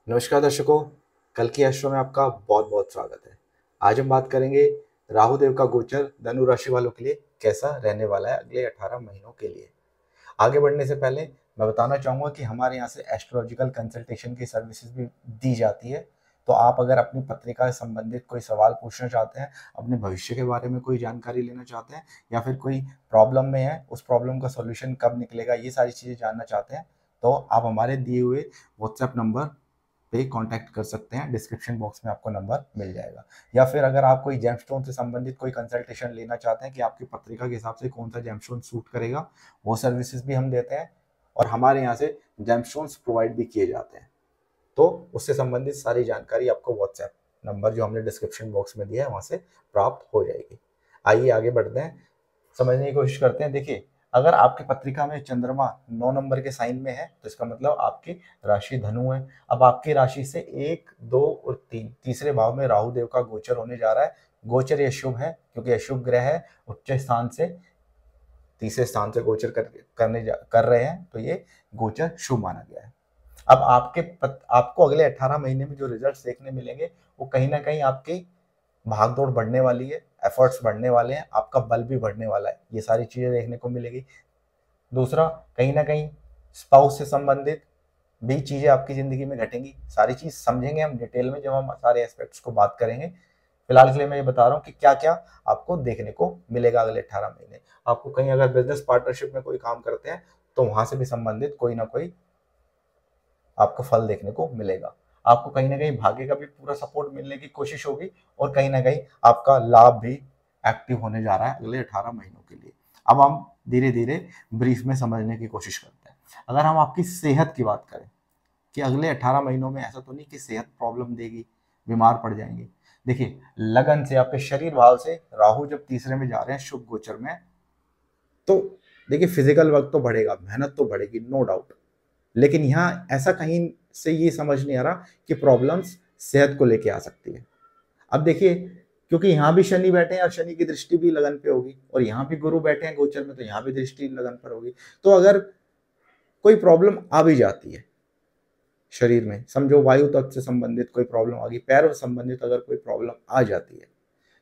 नमस्कार दर्शकों। कल की एस्ट्रो में आपका बहुत बहुत स्वागत है। आज हम बात करेंगे राहु देव का गोचर धनु राशि वालों के लिए कैसा रहने वाला है अगले 18 महीनों के लिए। आगे बढ़ने से पहले मैं बताना चाहूँगा कि हमारे यहाँ से एस्ट्रोलॉजिकल कंसल्टेशन की सर्विसेज भी दी जाती है। तो आप अगर अपनी पत्रिका से संबंधित कोई सवाल पूछना चाहते हैं, अपने भविष्य के बारे में कोई जानकारी लेना चाहते हैं, या फिर कोई प्रॉब्लम में है, उस प्रॉब्लम का सॉल्यूशन कब निकलेगा, ये सारी चीज़ें जानना चाहते हैं, तो आप हमारे दिए हुए व्हाट्सएप नंबर पे कांटेक्ट कर सकते हैं। डिस्क्रिप्शन बॉक्स में आपको नंबर मिल जाएगा। या फिर अगर आप कोई जेमस्टोन से संबंधित कोई कंसल्टेशन लेना चाहते हैं कि आपकी पत्रिका के हिसाब से कौन सा जेमस्टोन सूट करेगा, वो सर्विसेज भी हम देते हैं। और हमारे यहाँ से जेमस्टोन्स प्रोवाइड भी किए जाते हैं। तो उससे संबंधित सारी जानकारी आपको व्हाट्सएप नंबर जो हमने डिस्क्रिप्शन बॉक्स में दिया है वहाँ से प्राप्त हो जाएगी। आइए आगे बढ़ते हैं, समझने की कोशिश करते हैं। देखिए, अगर आपकी पत्रिका में चंद्रमा 9 नंबर के साइन में है तो इसका मतलब आपकी राशि धनु है। अब आपकी राशि से 1, 2 और 3 तीसरे भाव में राहु देव का गोचर होने जा रहा है। गोचर ये शुभ है क्योंकि अशुभ ग्रह है, उच्च स्थान से तीसरे स्थान से गोचर कर रहे हैं, तो ये गोचर शुभ माना गया है। अब आपको अगले 18 महीने में जो रिजल्ट्स देखने मिलेंगे वो कहीं ना कहीं आपकी भाग दौड़ बढ़ने वाली है, एफर्ट्स बढ़ने वाले हैं, आपका बल भी बढ़ने वाला है, ये सारी चीजें देखने को मिलेगी। दूसरा, कहीं ना कहीं स्पाउस से संबंधित भी चीजें आपकी जिंदगी में घटेंगी। सारी चीज समझेंगे हम डिटेल में जब हम सारे एस्पेक्ट्स को बात करेंगे। फिलहाल के लिए मैं ये बता रहा हूँ कि क्या क्या आपको देखने को मिलेगा अगले 18 महीने। आपको कहीं अगर बिजनेस पार्टनरशिप में कोई काम करते हैं तो वहां से भी संबंधित कोई ना कोई आपको फल देखने को मिलेगा। आपको कहीं ना कहीं भाग्य का भी पूरा सपोर्ट मिलने की कोशिश होगी और कहीं ना कहीं आपका लाभ भी एक्टिव होने जा रहा है अगले 18 महीनों के लिए। अब हम धीरे धीरे ब्रीफ में समझने की कोशिश करते हैं। अगर हम आपकी सेहत की बात करें कि अगले 18 महीनों में ऐसा तो नहीं कि सेहत प्रॉब्लम देगी, बीमार पड़ जाएंगे। देखिए, लगन से आपके शरीर भाव से राहु जब तीसरे में जा रहे हैं शुभ गोचर में, तो देखिए फिजिकल वर्क तो बढ़ेगा, मेहनत तो बढ़ेगी, नो डाउट। लेकिन यहाँ ऐसा कहीं से ये समझ नहीं आ रहा कि प्रॉब्लम्स सेहत को लेके आ सकती है। अब देखिए, क्योंकि यहाँ भी शनि बैठे हैं और शनि की दृष्टि भी लगन पे होगी, और यहाँ भी गुरु बैठे हैं गोचर में तो यहाँ भी दृष्टि लगन पर होगी। तो अगर कोई प्रॉब्लम आ भी जाती है शरीर में, समझो वायु तत्व से संबंधित कोई प्रॉब्लम आ गई, पैरों से संबंधित अगर कोई प्रॉब्लम आ जाती है,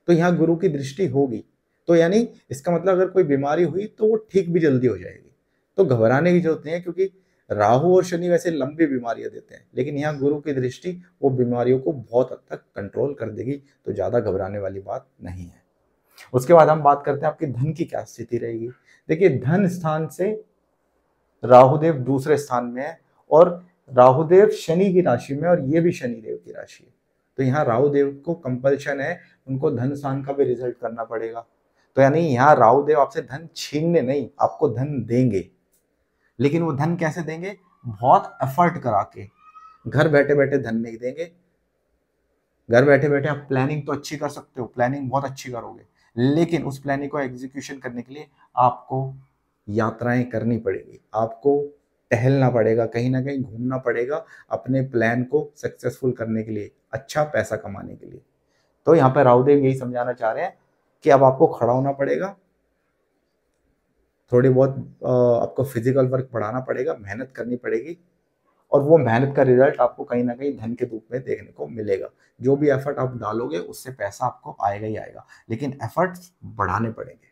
तो यहाँ गुरु की दृष्टि होगी। तो यानी इसका मतलब अगर कोई बीमारी हुई तो वो ठीक भी जल्दी हो जाएगी। तो घबराने की जरूरत नहीं है, क्योंकि राहु और शनि वैसे लंबी बीमारियां देते हैं, लेकिन यहाँ गुरु की दृष्टि वो बीमारियों को बहुत हद तक कंट्रोल कर देगी। तो ज्यादा घबराने वाली बात नहीं है। उसके बाद हम बात करते हैं आपकी धन की क्या स्थिति रहेगी। देखिए, धन स्थान से राहुदेव दूसरे स्थान में है, और राहुदेव शनि की राशि में, और ये भी शनि देव की राशि है। तो यहाँ राहुदेव को कंपल्शन है, उनको धन स्थान का भी रिजल्ट करना पड़ेगा। तो यानी यहाँ राहुदेव आपसे धन छीनने नहीं, आपको धन देंगे। लेकिन वो धन कैसे देंगे? बहुत एफर्ट करा के। घर बैठे बैठे धन नहीं देंगे। घर बैठे बैठे आप प्लानिंग तो अच्छी कर सकते हो, प्लानिंग बहुत अच्छी करोगे, लेकिन उस प्लानिंग को एग्जीक्यूशन करने के लिए आपको यात्राएं करनी पड़ेगी, आपको टहलना पड़ेगा, कहीं ना कहीं घूमना पड़ेगा अपने प्लान को सक्सेसफुल करने के लिए, अच्छा पैसा कमाने के लिए। तो यहाँ पे राहुदेव यही समझाना चाह रहे हैं कि अब आपको खड़ा होना पड़ेगा, थोड़ी बहुत आपको फिजिकल वर्क बढ़ाना पड़ेगा, मेहनत करनी पड़ेगी, और वो मेहनत का रिजल्ट आपको कहीं ना कहीं धन के रूप में देखने को मिलेगा। जो भी एफर्ट आप डालोगे उससे पैसा आपको आएगा ही आएगा, लेकिन एफर्ट्स बढ़ाने पड़ेंगे।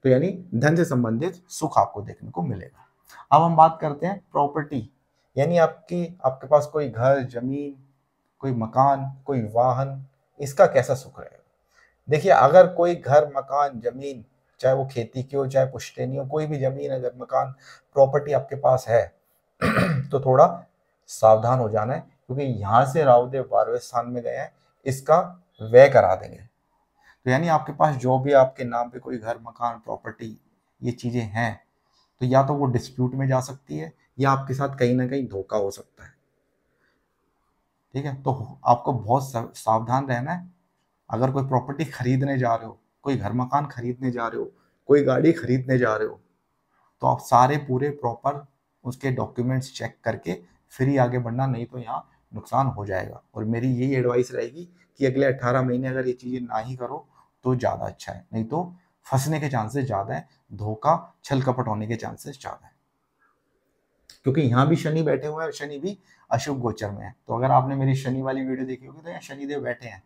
तो यानी धन से संबंधित सुख आपको देखने को मिलेगा। अब हम बात करते हैं प्रॉपर्टी, यानी आपके पास कोई घर, जमीन, कोई मकान, कोई वाहन, इसका कैसा सुख रहेगा। देखिए, अगर कोई घर, मकान, जमीन, चाहे वो खेती की हो चाहे पुश्तैनी हो, कोई भी जमीन, अगर मकान, प्रॉपर्टी आपके पास है तो थोड़ा सावधान हो जाना है, क्योंकि यहाँ से राहुदेव 12वें स्थान में गए हैं, इसका व्यय करा देंगे। तो यानी आपके पास जो भी आपके नाम पे कोई घर, मकान, प्रॉपर्टी, ये चीजें हैं, तो या तो वो डिस्प्यूट में जा सकती है, या आपके साथ कहीं ना कहीं धोखा हो सकता है। ठीक है, तो आपको बहुत सावधान रहना है। अगर कोई प्रॉपर्टी खरीदने जा रहे हो, कोई घर मकान खरीदने जा रहे हो, कोई गाड़ी खरीदने जा रहे हो, तो आप सारे पूरे प्रॉपर उसके डॉक्यूमेंट्स चेक करके फिर ही आगे बढ़ना, नहीं तो यहाँ नुकसान हो जाएगा। और मेरी यही एडवाइस रहेगी कि अगले 18 महीने अगर ये चीज़ें ना ही करो तो ज़्यादा अच्छा है, नहीं तो फंसने के चांसेस ज़्यादा है, धोखा, छल कपट होने के चांसेस ज़्यादा है। क्योंकि यहाँ भी शनि बैठे हुए हैं और शनि भी अशुभ गोचर में है। तो अगर आपने मेरी शनि वाली वीडियो देखी होगी तो यहाँ शनिदेव बैठे हैं,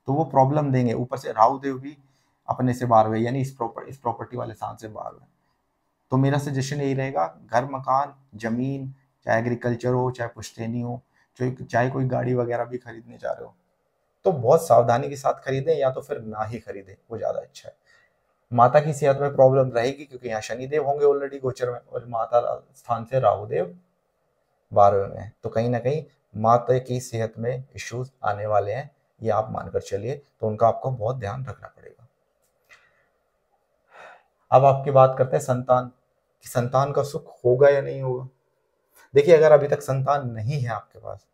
तो वो प्रॉब्लम देंगे। ऊपर से राहु देव भी अपने से बाहर हुए, यानी इस प्रॉपर्टी वाले स्थान से बाहर हुए। तो मेरा सजेशन यही रहेगा, घर मकान जमीन, चाहे एग्रीकल्चर हो चाहे पुश्तैनी हो, चाहे कोई गाड़ी वगैरह भी खरीदने जा रहे हो, तो बहुत सावधानी के साथ खरीदें, या तो फिर ना ही खरीदें, वो ज्यादा अच्छा है। माता की सेहत में प्रॉब्लम रहेगी क्योंकि यहाँ शनिदेव होंगे ऑलरेडी गोचर में, और माता स्थान से राहुदेव 12वें में है, तो कहीं ना कहीं माता की सेहत में इश्यूज आने वाले हैं, ये आप मानकर चलिए। तो उनका आपको बहुत ध्यान रखना पड़ेगा। अब आपकी बात करते हैं संतान कि संतान का सुख होगा या नहीं होगा। देखिए, अगर अभी तक संतान नहीं है आपके पास,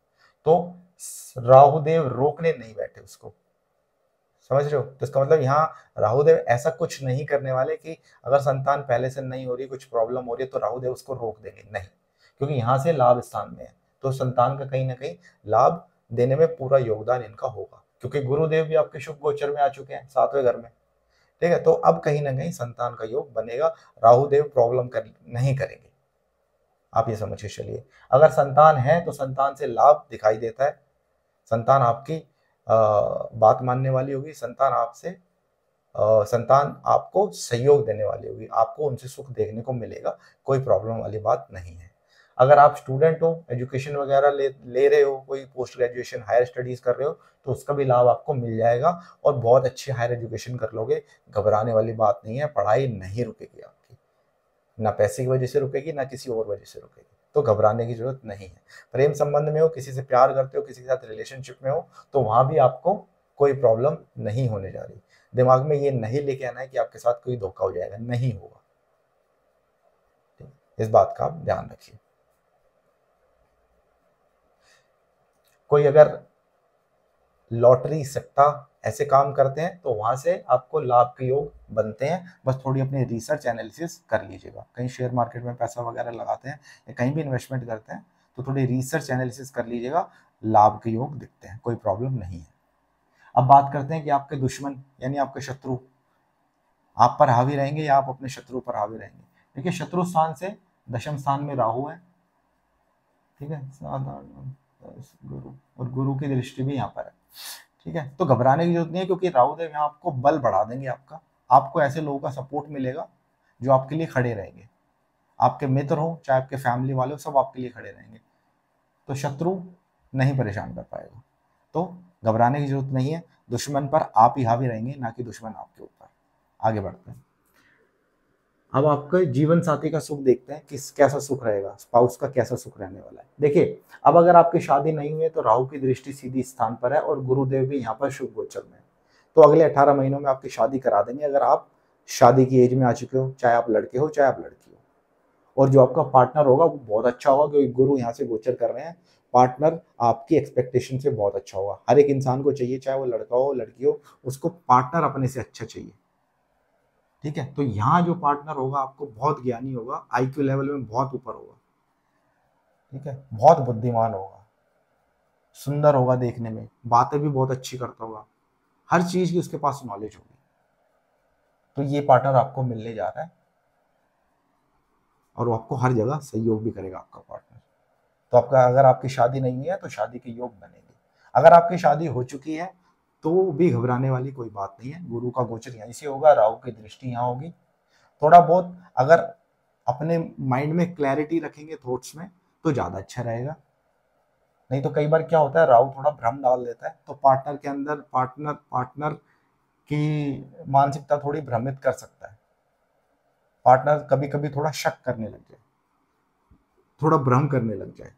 तो राहुदेव रोकने नहीं बैठे उसको, समझ रहे हो। तो इसका मतलब यहाँ राहुदेव ऐसा कुछ नहीं करने वाले कि अगर संतान पहले से नहीं हो रही, कुछ प्रॉब्लम हो रही है, तो राहुदेव उसको रोक देंगे, नहीं। क्योंकि यहाँ से लाभ स्थान में है, तो संतान का कहीं ना कहीं लाभ देने में पूरा योगदान इनका होगा, क्योंकि गुरुदेव भी आपके शुभ गोचर में आ चुके हैं 7वें घर में, ठीक है। तो अब कहीं ना कहीं संतान का योग बनेगा, राहुदेव प्रॉब्लम नहीं करेंगे, आप ये समझ के चलिए। अगर संतान है तो संतान से लाभ दिखाई देता है, संतान आपकी बात मानने वाली होगी, संतान आपसे संतान आपको सहयोग देने वाली होगी, आपको उनसे सुख देखने को मिलेगा, कोई प्रॉब्लम वाली बात नहीं है। अगर आप स्टूडेंट हो, एजुकेशन वगैरह ले रहे हो, कोई पोस्ट ग्रेजुएशन हायर स्टडीज कर रहे हो, तो उसका भी लाभ आपको मिल जाएगा और बहुत अच्छी हायर एजुकेशन कर लोगे, घबराने वाली बात नहीं है। पढ़ाई नहीं रुकेगी आपकी, ना पैसे की वजह से रुकेगी, ना किसी और वजह से रुकेगी, तो घबराने की जरूरत नहीं है। प्रेम संबंध में हो, किसी से प्यार करते हो, किसी के साथ रिलेशनशिप में हो, तो वहां भी आपको कोई प्रॉब्लम नहीं होने जा रही। दिमाग में ये नहीं लेके आना है कि आपके साथ कोई धोखा हो जाएगा, नहीं होगा, इस बात का आप ध्यान रखिए। कोई अगर लॉटरी सट्टा ऐसे काम करते हैं तो वहां से आपको लाभ के योग बनते हैं, बस थोड़ी अपनी रिसर्च एनालिसिस कर लीजिएगा। कहीं शेयर मार्केट में पैसा वगैरह लगाते हैं या कहीं भी इन्वेस्टमेंट करते हैं, तो थोड़ी रिसर्च एनालिसिस कर लीजिएगा, लाभ के योग दिखते हैं, कोई प्रॉब्लम नहीं है। अब बात करते हैं कि आपके दुश्मन यानी आपके शत्रु आप पर हावी रहेंगे या आप अपने शत्रु पर हावी रहेंगे। देखिए, शत्रु स्थान से दशम स्थान में राहु है, ठीक है, गुरु, और गुरु की दृष्टि भी यहाँ पर है, ठीक है। तो घबराने की जरूरत नहीं है, क्योंकि राहुदेव यहाँ आपको बल बढ़ा देंगे आपका, आपको ऐसे लोगों का सपोर्ट मिलेगा जो आपके लिए खड़े रहेंगे, आपके मित्र हो चाहे आपके फैमिली वाले हो, सब आपके लिए खड़े रहेंगे, तो शत्रु नहीं परेशान कर पाएगा। तो घबराने की जरूरत नहीं है, दुश्मन पर आप ही हावी रहेंगे, ना कि दुश्मन आपके ऊपर। आगे बढ़ते हैं। अब आपके जीवन साथी का सुख देखते हैं, किस कैसा सुख रहेगा, स्पाउस का कैसा सुख रहने वाला है। देखिए, अब अगर आपकी शादी नहीं हुई है तो राहु की दृष्टि सीधी स्थान पर है और गुरुदेव भी यहाँ पर शुभ गोचर में है, तो अगले 18 महीनों में आपकी शादी करा देंगे, अगर आप शादी की एज में आ चुके हो, चाहे आप लड़के हो चाहे आप लड़की हो। और जो आपका पार्टनर होगा वो बहुत अच्छा होगा, क्योंकि गुरु यहाँ से गोचर कर रहे हैं, पार्टनर आपकी एक्सपेक्टेशन से बहुत अच्छा होगा। हर एक इंसान को चाहिए, चाहे वो लड़का हो लड़की हो, उसको पार्टनर अपने से अच्छा चाहिए, ठीक है। तो यहाँ जो पार्टनर होगा आपको बहुत ज्ञानी होगा, आईक्यू लेवल में बहुत ऊपर होगा, ठीक है, बहुत बुद्धिमान होगा, सुंदर होगा देखने में, बातें भी बहुत अच्छी करता होगा, हर चीज की उसके पास नॉलेज होगी। तो ये पार्टनर आपको मिलने जा रहा है और वो आपको हर जगह सहयोग भी करेगा आपका पार्टनर। तो आपका अगर आपकी शादी नहीं है तो शादी के योग बनेंगे। अगर आपकी शादी हो चुकी है तो भी घबराने वाली कोई बात नहीं है, गुरु का गोचर यहीं से होगा, राहु की दृष्टि यहाँ होगी। थोड़ा बहुत अगर अपने माइंड में क्लैरिटी रखेंगे थॉट्स में तो ज्यादा अच्छा रहेगा, नहीं तो कई बार क्या होता है, राहु थोड़ा भ्रम डाल देता है, तो पार्टनर के अंदर पार्टनर की मानसिकता थोड़ी भ्रमित कर सकता है, पार्टनर कभी कभी थोड़ा शक करने लग जाए, थोड़ा भ्रम करने लग जाए,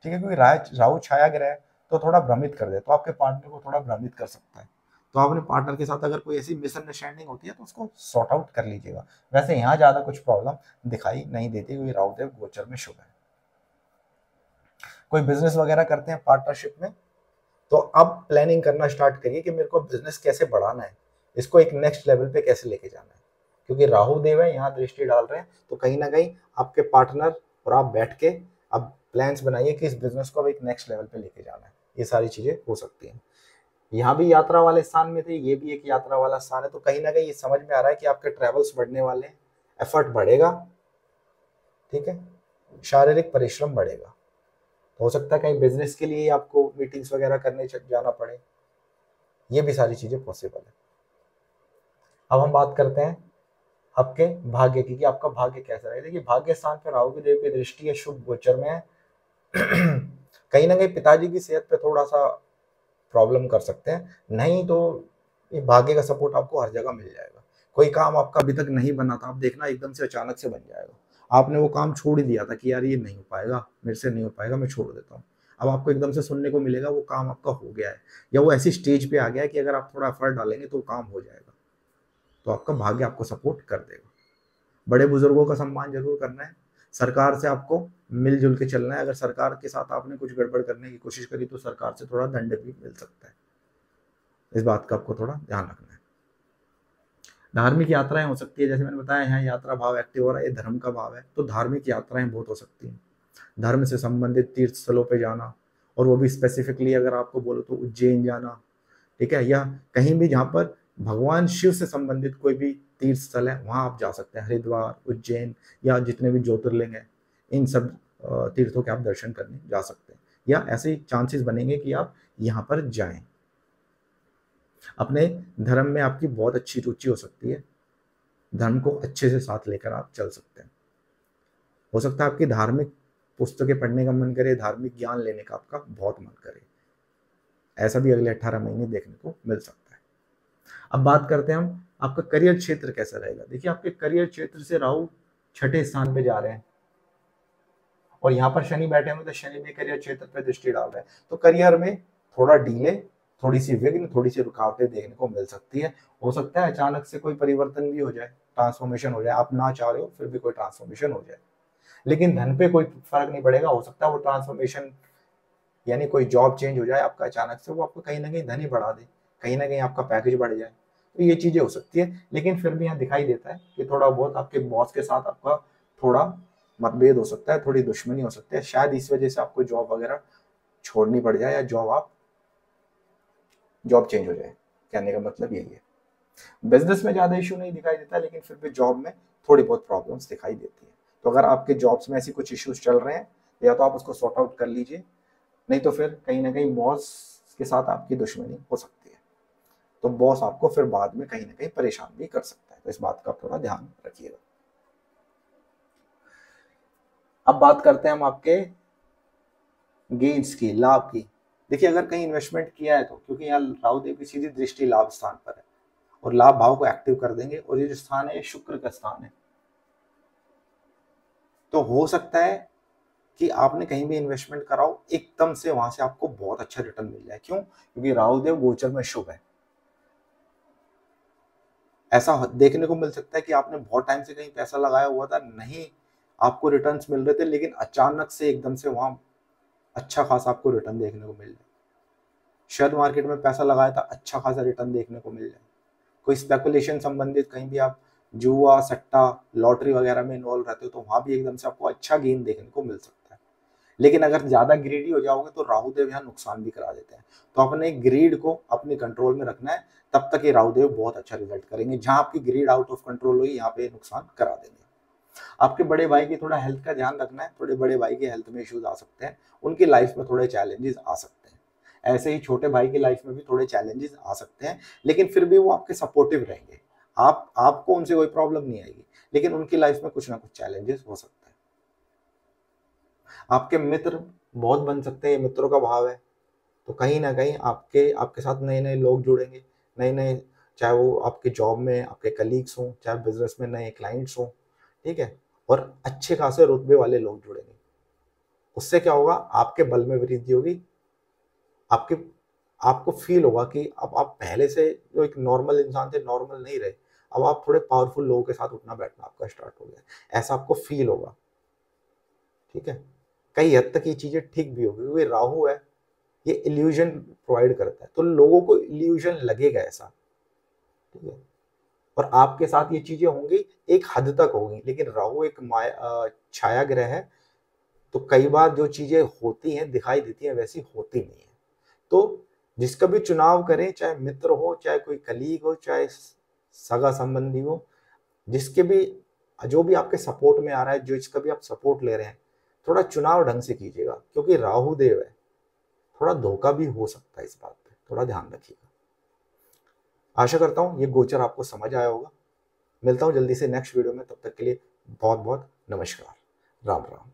ठीक है, क्योंकि राहु छाया ग्रह है तो थोड़ा भ्रमित कर दे, तो आपके पार्टनर को थोड़ा भ्रमित कर सकता है। तो अपने पार्टनर के साथ अगर कोई ऐसी मिसअंडरस्टैंडिंग होती है तो उसको सॉर्ट आउट कर लीजिएगा। वैसे यहाँ ज्यादा कुछ प्रॉब्लम दिखाई नहीं देती, क्योंकि राहुदेव गोचर में शुभ है। कोई बिजनेस वगैरह करते हैं पार्टनरशिप में, तो अब प्लानिंग करना स्टार्ट करिए कि मेरे को बिजनेस कैसे बढ़ाना है, इसको एक नेक्स्ट लेवल पे कैसे लेके जाना है, क्योंकि राहु देव है यहाँ दृष्टि डाल रहे हैं, तो कहीं ना कहीं आपके पार्टनर और आप बैठ के अब प्लान्स बनाइए कि इस बिजनेस को अब एक नेक्स्ट लेवल पे लेके जाना है। ये सारी चीजें हो सकती हैं। यहाँ भी यात्रा वाले स्थान में थे, ये भी एक यात्रा वाला स्थान है, तो कहीं ना कहीं ये समझ में आ रहा है कि आपके ट्रेवल्स बढ़ने वाले हैं, एफर्ट बढ़ेगा, ठीक है। शारीरिक परिश्रम बढ़ेगा। हो सकता है कहीं बिजनेस के लिए आपको मीटिंग्स वगैरह करने जाना पड़े, ये भी सारी चीजें पॉसिबल है। अब हम बात करते हैं आपके भाग्य की, कि आपका भाग्य कैसा रहेगा। देखिए भाग्य स्थान पर राहु की देव की दृष्टि है, शुभ गोचर में है। कहीं ना कहीं पिताजी की सेहत पे थोड़ा सा प्रॉब्लम कर सकते हैं, नहीं तो ये भाग्य का सपोर्ट आपको हर जगह मिल जाएगा। कोई काम आपका अभी तक नहीं बना था, आप देखना एकदम से अचानक से बन जाएगा। आपने वो काम छोड़ ही दिया था कि यार ये नहीं हो पाएगा, मेरे से नहीं हो पाएगा, मैं छोड़ देता हूँ। अब आपको एकदम से सुनने को मिलेगा वो काम आपका हो गया है, या वो ऐसी स्टेज पे आ गया है कि अगर आप थोड़ा एफर्ट डालेंगे तो वो काम हो जाएगा। तो आपका भाग्य आपको सपोर्ट कर देगा। बड़े बुजुर्गों का सम्मान जरूर करना है। सरकार से आपको मिलजुल के चलना है। अगर सरकार के साथ आपने कुछ गड़बड़ करने की कोशिश करी तो सरकार से थोड़ा दंड भी मिल सकता है, इस बात का आपको थोड़ा ध्यान रखना है। धार्मिक यात्राएं हो सकती है, जैसे मैंने बताया यहाँ यात्रा भाव एक्टिव हो रहा है, ये धर्म का भाव है, तो धार्मिक यात्राएं बहुत हो सकती हैं। धर्म से संबंधित तीर्थ स्थलों पे जाना, और वो भी स्पेसिफिकली अगर आपको बोलो तो उज्जैन जाना, ठीक है, या कहीं भी जहाँ पर भगवान शिव से संबंधित कोई भी तीर्थ स्थल है वहां आप जा सकते हैं। हरिद्वार, उज्जैन, या जितने भी ज्योतिर्लिंग है, इन सब तीर्थों के आप दर्शन करने जा सकते हैं, या ऐसे चांसेस बनेंगे कि आप यहाँ पर जाएं। अपने धर्म में आपकी बहुत अच्छी रुचि हो सकती है, धर्म को अच्छे से साथ लेकर आप चल सकते हैं। हो सकता है आपकी धार्मिक पुस्तकें पढ़ने का मन करे, धार्मिक ज्ञान लेने का आपका बहुत मन करे, ऐसा भी अगले 18 महीने देखने को मिल सकता है। अब बात करते हैं हम आपका करियर क्षेत्र कैसा रहेगा। देखिए आपके करियर क्षेत्र से राहु 6ठे स्थान पे जा रहे हैं, और यहाँ पर शनि बैठे हुए, तो शनि भी करियर क्षेत्र पे दृष्टि डाल रहे हैं। तो करियर में थोड़ा डीले, थोड़ी सी विघ्न, थोड़ी सी रुकावटें देखने को मिल सकती है। हो सकता है अचानक से कोई परिवर्तन भी हो जाए, ट्रांसफॉर्मेशन हो जाए, आप ना चाह रहे हो फिर भी कोई ट्रांसफॉर्मेशन हो जाए, लेकिन धन पे कोई फर्क नहीं पड़ेगा। हो सकता है वो ट्रांसफॉर्मेशन यानी कोई जॉब चेंज हो जाए आपका अचानक से, वो आपको कहीं ना कहीं धन ही बढ़ा दे, कहीं ना कहीं आपका पैकेज बढ़ जाए, तो ये चीजें हो सकती है। लेकिन फिर भी यहाँ दिखाई देता है कि थोड़ा बहुत आपके बॉस के साथ आपका थोड़ा मतभेद हो सकता है, थोड़ी दुश्मनी हो सकती है, शायद इस वजह से आपको जॉब वगैरह छोड़नी पड़ जाए, या जॉब चेंज हो जाए। कहने का मतलब यही है। बिजनेस में ज्यादा इशू नहीं दिखाई देता, लेकिन फिर भी जॉब में थोड़ी बहुत प्रॉब्लम्स दिखाई देती है। तो अगर आपके जॉब्स में ऐसी कुछ इश्यूज चल रहे हैं, या तो आप उसको सॉर्ट आउट कर लीजिए, नहीं तो फिर कहीं ना कहीं बॉस के साथ आपकी दुश्मनी हो सकती है, तो बॉस आपको फिर बाद में कहीं ना कहीं परेशान भी कर सकता है, तो इस बात का थोड़ा ध्यान रखिएगा। अब बात करते हैं हम आपके गेन्स की, लाभ की। देखिए अगर कहीं इन्वेस्टमेंट किया है तो, क्योंकि यहाँ राहु देव की सीधी दृष्टि लाभ स्थान पर है, और लाभ भाव को एक्टिव कर देंगे, और ये जो स्थान है ये शुक्र का स्थान है, तो हो सकता है कि आपने कहीं भी इन्वेस्टमेंट कराओ, एकदम से वहां से आपको बहुत अच्छा रिटर्न मिल जाए। क्यों? क्योंकि राहु देव गोचर में शुभ है। ऐसा देखने को मिल सकता है कि आपने बहुत टाइम से कहीं पैसा लगाया हुआ था, नहीं आपको रिटर्न्स मिल रहे थे, लेकिन अचानक से एकदम से वहां अच्छा खासा आपको रिटर्न देखने को मिल जाए। शेयर मार्केट में पैसा लगाया था, अच्छा खासा रिटर्न देखने को मिल जाए। कोई स्पेकुलेशन संबंधित कहीं भी आप जुआ, सट्टा, लॉटरी वगैरह में इन्वॉल्व रहते हो, तो वहां भी एकदम से आपको अच्छा गेन देखने को मिल सकता है। लेकिन अगर ज्यादा ग्रीडी हो जाओगे तो राहुदेव यहाँ नुकसान भी करा देते हैं, तो अपने ग्रीड को अपने कंट्रोल में रखना है, तब तक ये राहुदेव बहुत अच्छा रिजल्ट करेंगे। जहां आपकी ग्रीड आउट ऑफ कंट्रोल हुई, यहाँ पे नुकसान करा देंगे। आपके बड़े भाई की थोड़ा हेल्थ का ध्यान रखना है, थोड़े बड़े भाई के हेल्थ में इश्यूज आ सकते हैं, उनकी लाइफ में थोड़े चैलेंजेस आ सकते हैं। ऐसे ही छोटे भाई की लाइफ में भी थोड़े चैलेंजेस आ सकते हैं, लेकिन फिर भी वो आपके सपोर्टिव रहेंगे। आपको उनसे कोई प्रॉब्लम नहीं आएगी, लेकिन उनकी लाइफ में कुछ ना कुछ चैलेंजेस हो सकते हैं। आपके मित्र बहुत बन सकते हैं, मित्रों का भाव है, तो कहीं ना कहीं आपके आपके साथ नए नए लोग जुड़ेंगे, नए नए, चाहे वो आपके जॉब में आपके कलीग्स हों, चाहे बिजनेस में नए क्लाइंट्स हों, ठीक है, और अच्छे खासे रुतबे वाले लोग जुड़ेंगे। उससे क्या होगा, आपके बल में वृद्धि होगी, आपके आपको फील होगा कि अब आप पहले से जो एक नॉर्मल इंसान थे, नॉर्मल नहीं रहे, अब आप थोड़े पावरफुल लोगों के साथ उठना बैठना आपका स्टार्ट हो गया, ऐसा आपको फील होगा। ठीक है, कई हद तक ये चीजें ठीक भी होगी, क्योंकि राहु है, ये इल्यूजन प्रोवाइड करता है, तो लोगों को इल्यूजन लगेगा ऐसा। ठीक है, और आपके साथ ये चीजें होंगी, एक हद तक होंगी, लेकिन राहु एक छाया ग्रह है, तो कई बार जो चीजें होती हैं दिखाई देती हैं, वैसी होती नहीं है। तो जिसका भी चुनाव करें, चाहे मित्र हो, चाहे कोई कलीग हो, चाहे सगा संबंधी हो, जिसके भी जो भी आपके सपोर्ट में आ रहा है, जो जिसका भी आप सपोर्ट ले रहे हैं, थोड़ा चुनाव ढंग से कीजिएगा, क्योंकि राहु देव है, थोड़ा धोखा भी हो सकता है, इस बात पे थोड़ा ध्यान रखिएगा। आशा करता हूं ये गोचर आपको समझ आया होगा। मिलता हूं जल्दी से नेक्स्ट वीडियो में, तब तक के लिए बहुत बहुत नमस्कार, राम राम।